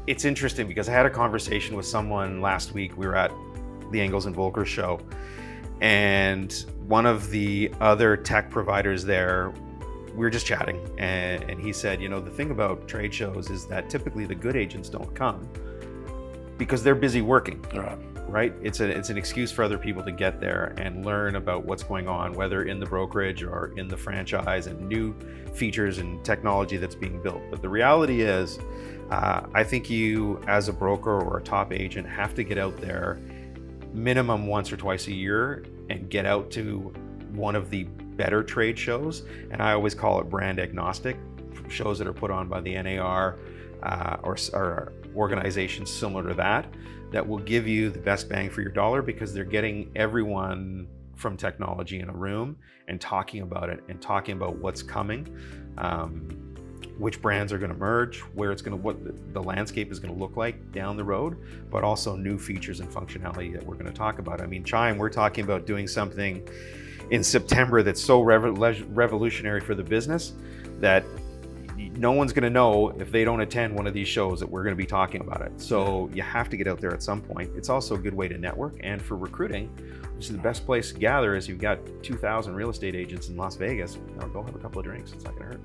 It's interesting because I had a conversation with someone last week. We were at the Engels and Volker show, and one of the other tech providers there, we were just chatting, and he said, you know, the thing about trade shows is that typically the good agents don't come because they're busy working. Right? It's an excuse for other people to get there and learn about what's going on, whether in the brokerage or in the franchise, and new features and technology that's being built. But the reality is, I think you as a broker or a top agent have to get out there minimum once or twice a year and get out to one of the better trade shows. And I always call it brand agnostic, shows that are put on by the NAR or organizations similar to that will give you the best bang for your dollar, because they're getting everyone from technology in a room and talking about it and talking about what's coming, which brands are going to merge, what the landscape is going to look like down the road, but also new features and functionality that we're going to talk about. I mean, Chime, we're talking about doing something in September that's so revolutionary for the business that no one's going to know if they don't attend one of these shows that we're going to be talking about it. So you have to get out there at some point. It's also a good way to network, and for recruiting, which is the best place to gather. Is you've got 2,000 real estate agents in Las Vegas, go have a couple of drinks. It's not going to hurt.